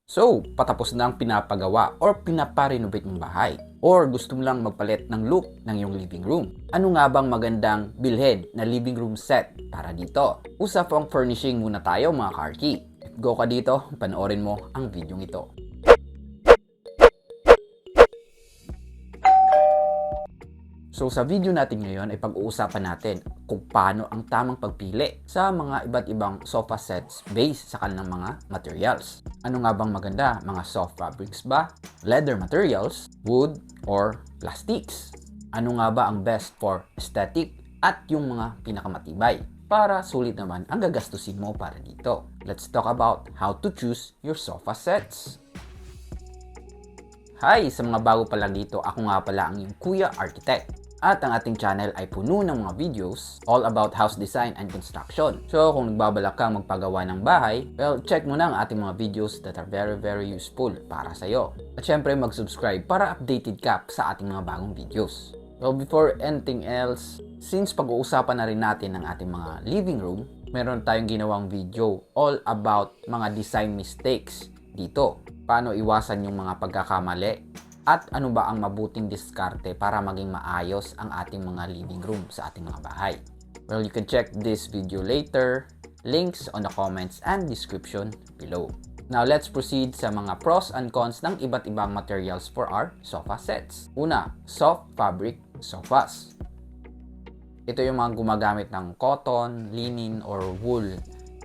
So, patapos na ang pinapagawa or pinaparenovate ng bahay. Or gusto mo lang magpalit ng look ng iyong living room. Ano nga bang magandang bilhin na living room set para dito? Usapang furnishing muna tayo mga Karki. Go ka dito, panoorin mo ang video ito. So sa video natin ngayon ay pag-uusapan natin kung paano ang tamang pagpili sa mga iba't ibang sofa sets based sa kanilang mga materials. Ano nga bang maganda? Mga soft fabrics ba? Leather materials? Wood? Or plastics? Ano nga ba ang best for aesthetic at yung mga pinakamatibay? Para sulit naman ang gagastusin mo para dito. Let's talk about how to choose your sofa sets. Hi! Sa mga bago pa lang dito, ako nga pala ang iyong Kuya Architect. At ang ating channel ay puno ng mga videos all about house design and construction. So kung nagbabalak kang magpagawa ng bahay, well, check mo na ang ating mga videos that are very useful para sa'yo. At syempre mag-subscribe para updated ka sa ating mga bagong videos. Well, before anything else, since pag-uusapan na rin natin ang ating mga living room, meron tayong ginawang video all about mga design mistakes dito. Paano iwasan yung mga pagkakamali at ano ba ang mabuting diskarte para maging maayos ang ating mga living room sa ating mga bahay. Well, you can check this video later. Links on the comments and description below. Now, let's proceed sa mga pros and cons ng iba't ibang materials for our sofa sets. Una, soft fabric sofas. Ito yung mga gumagamit ng cotton, linen, or wool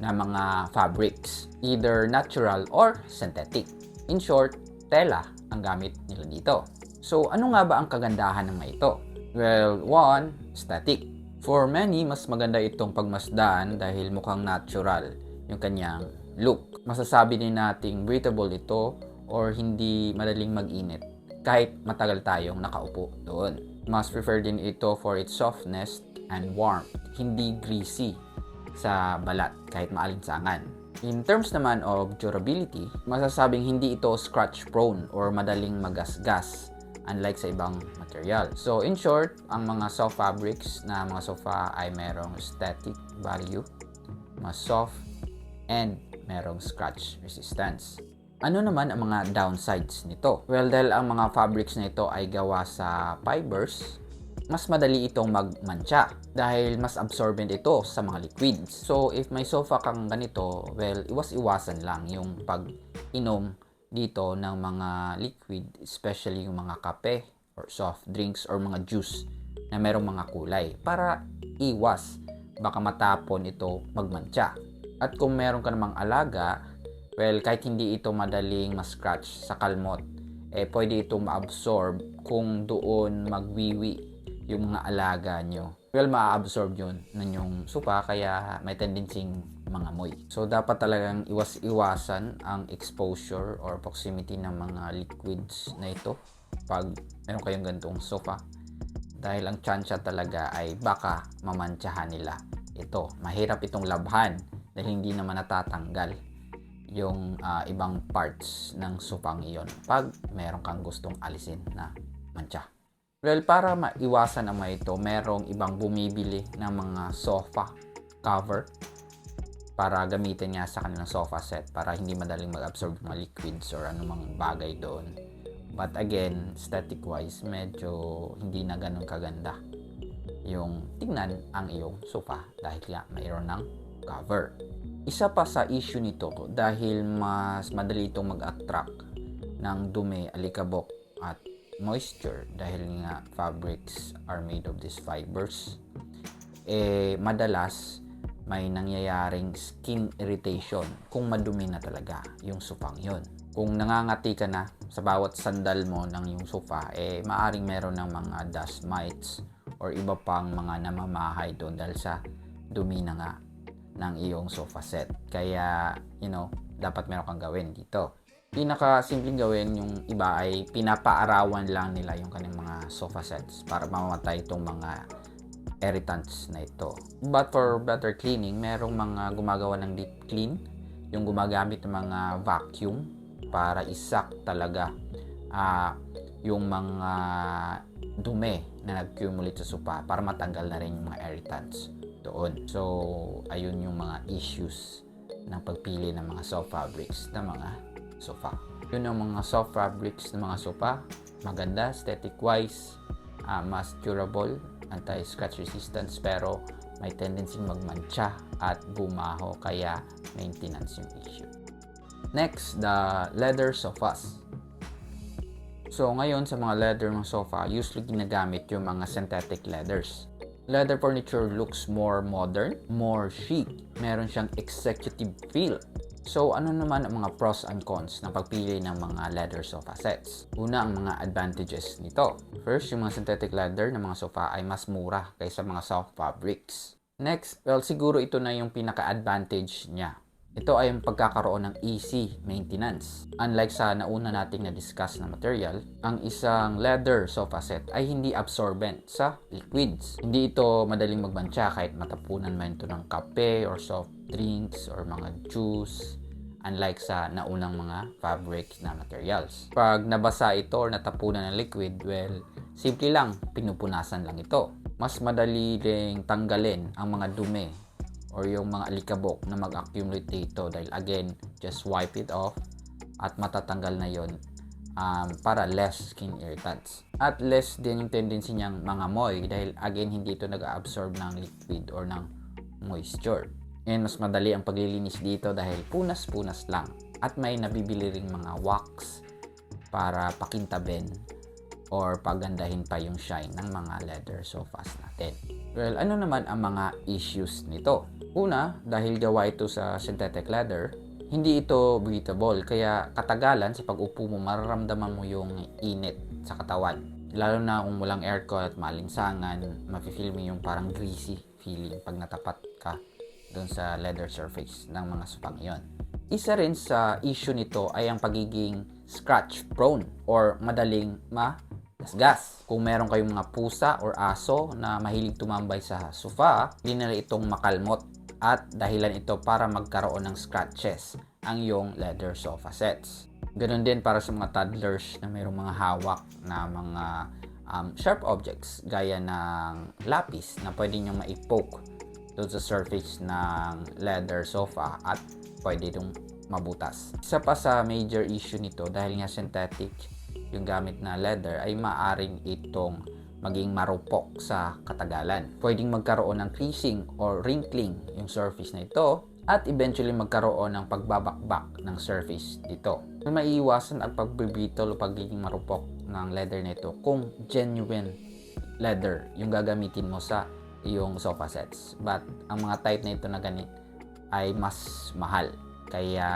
na mga fabrics, either natural or synthetic. In short, tela ang gamit nila dito. So, ano nga ba ang kagandahan ng mga ito? Well, one, aesthetic. For many, mas maganda itong pagmasdan dahil mukhang natural yung kanyang look. Masasabi din nating breathable ito or hindi madaling mag-init kahit matagal tayong nakaupo doon. Mas prefer din ito for its softness and warmth. Hindi greasy sa balat kahit maalinsangan. In terms naman of durability, masasabing hindi ito scratch prone or madaling magasgas unlike sa ibang material. So in short, ang mga soft fabrics na mga sofa ay merong aesthetic value, mas soft, and merong scratch resistance. Ano naman ang mga downsides nito? Well, dahil ang mga fabrics na ito ay gawa sa fibers, mas madali itong magmantsa dahil mas absorbent ito sa mga liquids. So, if may sofa kang ganito, well, iwas-iwasan lang yung pag-inom dito ng mga liquid, especially yung mga kape or soft drinks or mga juice na merong mga kulay para iwas baka matapon ito magmantsa. At kung meron ka namang alaga, well, kahit hindi ito madaling ma-scratch sa kalmot, pwede itong ma-absorb kung doon magwiwi yung mga alaga nyo. Well, ma-absorb yun ng yung sofa kaya may tendency mangamoy. So, dapat talagang iwas-iwasan ang exposure or proximity ng mga liquids na ito pag meron kayong ganitong sofa. Dahil ang tsansya talaga ay baka mamantsahan nila ito. Mahirap itong labhan dahil hindi naman natatanggal yung ibang parts ng sofang iyon pag meron kang gustong alisin na mantsa. Well, para maiwasan ang mga ito, merong ibang bumibili ng mga sofa cover para gamitin niya sa kanilang sofa set para hindi madaling mag-absorb ng mga liquids or anumang bagay doon. But again, aesthetic-wise, medyo hindi na ganun kaganda yung tingnan ang iyong sofa dahil nga mayroon ng cover. Isa pa sa issue nito dahil mas madali itong mag-attract ng dumi, alikabok at moisture dahil nga fabrics are made of these fibers, madalas may nangyayaring skin irritation kung madumi na talaga yung sofang yon. Kung nangangati ka na sa bawat sandal mo ng yung sofa, maaring meron ng mga dust mites or iba pang mga namamahay doon dahil sa dumi na nga ng iyong sofa set. Kaya, dapat meron kang gawin dito. Pinaka-simpleng gawin yung iba ay pinapaarawan lang nila yung kanilang mga sofa sets para mamamatay itong mga irritants na ito. But for better cleaning, merong mga gumagawa ng deep clean, yung gumagamit ng mga vacuum para isak talaga yung mga dumi na nag-accumulate sa sofa para matanggal na rin yung mga irritants doon. So, ayun yung mga issues ng pagpili ng mga soft fabrics na mga sofa. Yun ang mga soft fabrics ng mga sofa. Maganda, aesthetic-wise, mas durable, anti-scratch resistance, pero may tendency magmancha at bumaho, kaya maintenance yung issue. Next, the leather sofas. So ngayon sa mga leather ng sofa, usually ginagamit yung mga synthetic leathers. Leather furniture looks more modern, more chic. Meron siyang executive feel. So ano naman ang mga pros and cons ng pagpili ng mga leather sofa sets? Una, ang mga advantages nito. First, yung mga synthetic leather ng mga sofa ay mas mura kaysa mga soft fabrics. Next, well, siguro ito na yung pinaka-advantage niya. Ito ay ang pagkakaroon ng easy maintenance. Unlike sa nauna nating na-discuss na material, ang isang leather sofa set ay hindi absorbent sa liquids. Hindi ito madaling magmantsa kahit matapunan man ito ng kape or soft drinks or mga juice, unlike sa naunang mga fabrics na materials. Pag nabasa ito or natapunan ng liquid, well, simple lang, pinupunasan lang ito. Mas madali ring tanggalin ang mga dumi or yung mga alikabok na mag-accumulate dito dahil again, just wipe it off at matatanggal na yon para less skin irritants. At less din yung tendency niyang mangamoy dahil again, hindi ito nag-absorb ng liquid or ng moisture. And mas madali ang paglilinis dito dahil punas-punas lang at may nabibili ring mga wax para pakintabin or pagandahin pa yung shine ng mga leather sofas natin. Well, ano naman ang mga issues nito? Una, dahil gawa ito sa synthetic leather, hindi ito breathable, kaya katagalan sa pag-upo mo, mararamdaman mo yung init sa katawan. Lalo na kung walang aircon at malinsangan, mafe-feel mo yung parang greasy feeling pag natapat ka doon sa leather surface ng mga sofang iyon. Isa rin sa issue nito ay ang pagiging scratch prone or madaling gasgas. Kung meron kayong mga pusa or aso na mahilig tumambay sa sofa, hindi nila itong makalmot at dahilan ito para magkaroon ng scratches ang iyong leather sofa sets. Ganon din para sa mga toddlers na mayroong mga hawak na mga sharp objects gaya ng lapis na pwede nyo maipoke doon sa surface ng leather sofa at pwede itong mabutas. Isa pa sa major issue nito dahil nga synthetic yung gamit na leather ay maaring itong maging marupok sa katagalan. Pwedeng magkaroon ng creasing or wrinkling yung surface na ito at eventually magkaroon ng pagbabakbak ng surface dito. May maiiwasan ang pagbibrittle o pagiging marupok ng leather na ito kung genuine leather yung gagamitin mo sa iyong sofa sets. But ang mga type na ito na ganit ay mas mahal, kaya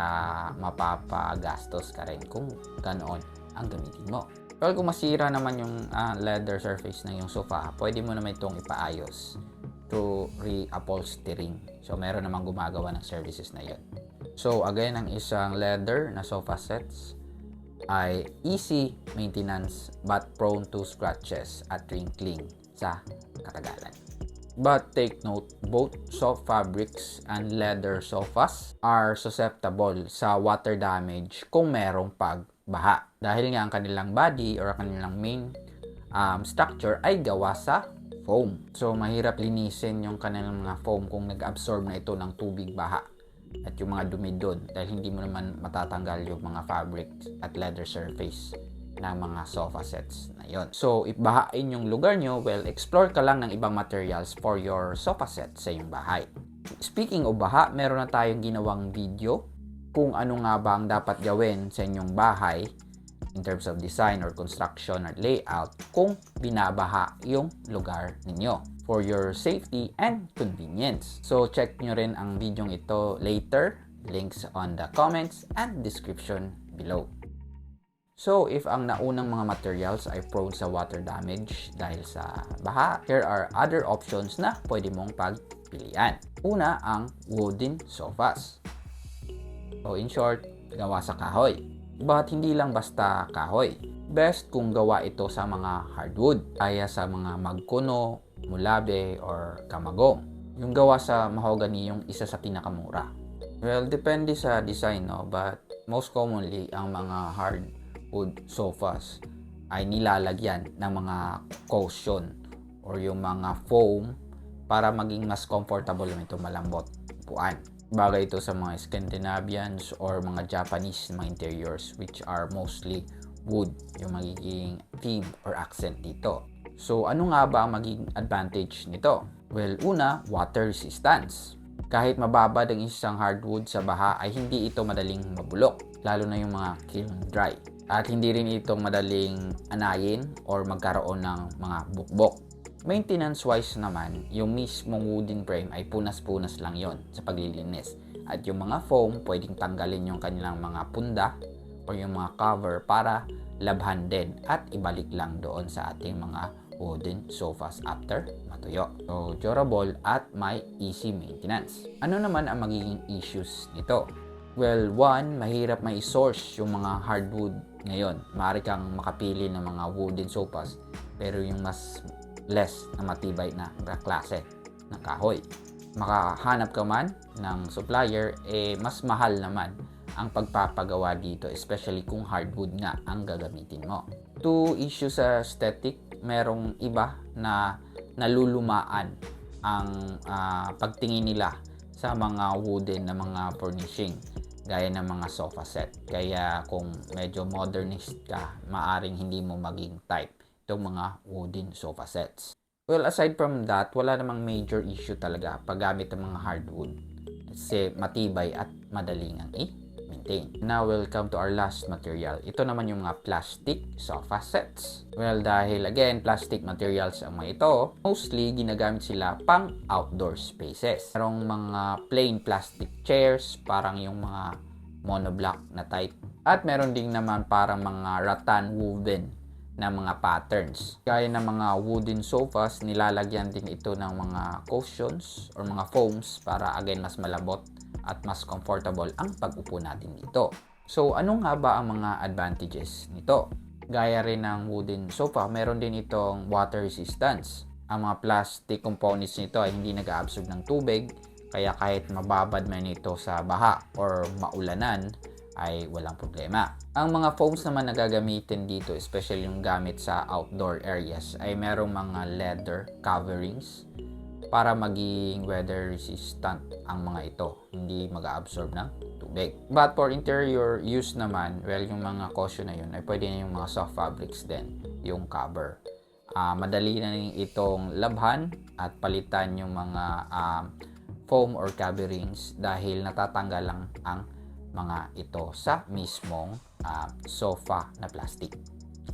mapapagastos ka rin kung ganoon ang gamitin mo. Pero kung masira naman yung leather surface ng yung sofa, pwede mo naman itong ipaayos through reupholstering. So, meron namang gumagawa ng services na yun. So, again, ang isang leather na sofa sets ay easy maintenance but prone to scratches at wrinkling sa katagalan. But take note, both soft fabrics and leather sofas are susceptible sa water damage kung merong pagbaha. Dahil nga ang kanilang body or ang kanilang main structure ay gawa sa foam. So, mahirap linisin yung kanilang mga foam kung nag-absorb na ito ng tubig baha at yung mga dumi doon dahil hindi mo naman matatanggal yung mga fabric at leather surface ng mga sofa sets na yon. So, if bahain yung lugar nyo, well, explore ka lang ng ibang materials for your sofa set sa iyong bahay. Speaking of baha, meron na tayong ginawang video kung ano nga ba ang dapat gawin sa inyong bahay in terms of design or construction or layout kung binabaha yung lugar ninyo for your safety and convenience. So, check nyo rin ang video ito later. Links on the comments and description below. So, if ang naunang mga materials ay prone sa water damage dahil sa baha, here are other options na pwede mong pagpilian. Una, ang wooden sofas. So, in short, gawa sa kahoy. But hindi lang basta kahoy. Best kung gawa ito sa mga hardwood, kaya sa mga magkuno, mulabe, or kamagong. Yung gawa sa mahogany yung isa sa pinakamura. Well, depende sa design, no? But most commonly, ang mga hardwood sofas ay nilalagyan ng mga cushion or yung mga foam para maging mas comfortable nito, malambot upuan. Bagay ito sa mga Scandinavians or mga Japanese mga interiors which are mostly wood yung magiging theme or accent dito. So ano nga ba ang magiging advantage nito? Well, una, water resistance. Kahit mababad ang isang hardwood sa baha ay hindi ito madaling mabulok, lalo na yung mga kiln dry. At hindi rin ito madaling anayin or magkaroon ng mga bukbok. Maintenance-wise naman, yung mismong wooden frame ay punas-punas lang yon sa paglilinis. At yung mga foam, pwedeng tanggalin yung kanilang mga punda o yung mga cover para labhan din at ibalik lang doon sa ating mga wooden sofas after matuyo. So, durable at may easy maintenance. Ano naman ang magiging issues nito? Well, one, mahirap may source yung mga hardwood ngayon. Maaari kang makapili ng mga wooden sofas pero yung mas less na matibay na klase ng kahoy. Makahanap ka man ng supplier, mas mahal naman ang pagpapagawa dito, especially kung hardwood nga ang gagamitin mo. To issue sa aesthetic, merong iba na nalulumaan ang pagtingin nila sa mga wooden na mga furnishing gaya ng mga sofa set. Kaya kung medyo modernist ka, maaring hindi mo maging type itong mga wooden sofa sets. Well, aside from that, wala namang major issue talaga paggamit ng mga hardwood kasi matibay at madaling ang i-maintain. Now, we'll come to our last material. Ito naman yung mga plastic sofa sets. Well, dahil again, plastic materials ang mga ito, mostly ginagamit sila pang outdoor spaces. Merong mga plain plastic chairs, parang yung mga monoblock na type. At meron din naman parang mga rattan woven na mga patterns. Gaya ng mga wooden sofas, nilalagyan din ito ng mga cushions or mga foams para again mas malambot at mas comfortable ang pag-upo natin dito. So ano nga ba ang mga advantages nito? Gaya rin ng wooden sofa, meron din itong water resistance. Ang mga plastic components nito ay hindi nag-absorb ng tubig, kaya kahit mababad man ito sa baha or maulanan, ay walang problema. Ang mga foams naman na gagamitin dito, especially yung gamit sa outdoor areas, ay merong mga leather coverings para maging weather resistant ang mga ito. Hindi mag-absorb ng tubig. But for interior use naman, well, yung mga cushion na yun ay pwede na yung mga soft fabrics din, yung cover. Madali na itong labhan at palitan yung mga foam or coverings dahil natatanggal lang ang mga ito sa mismong sofa na plastic.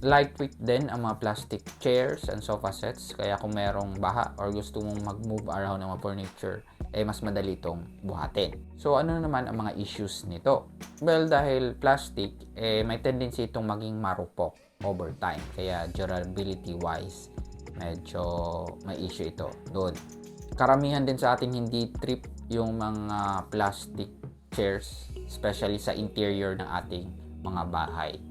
Lightweight din ang mga plastic chairs and sofa sets, kaya kung merong baha or gusto mong mag-move around ng mga furniture, mas madali itong buhatin. So ano naman ang mga issues nito? Well, dahil plastic, may tendency itong maging marupok over time. Kaya durability wise, medyo may issue ito doon. Karamihan din sa atin hindi trip yung mga plastic chairs, especially sa interior ng ating mga bahay.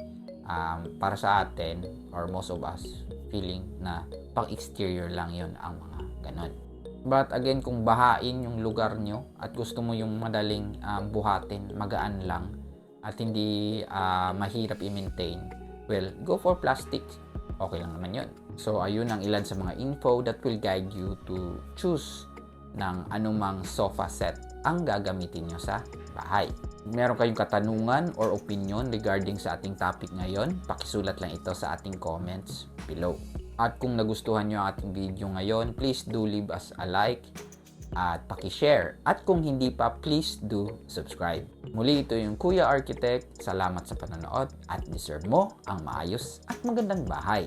Para sa atin, or most of us, feeling na pang-exterior lang yon ang mga ganon. But again, kung bahain yung lugar nyo at gusto mo yung madaling buhatin, magaan lang, at hindi mahirap i-maintain, well, go for plastic. Okay lang naman yun. So, ayun ang ilan sa mga info that will guide you to choose ng anumang sofa set ang gagamitin nyo sa bahay. Meron kayong katanungan or opinion regarding sa ating topic ngayon, pakisulat lang ito sa ating comments below. At kung nagustuhan nyo ang ating video ngayon, please do leave us a like at pakishare. At kung hindi pa, please do subscribe. Muli, ito yung Kuya Architect. Salamat sa panonood at deserve mo ang maayos at magandang bahay.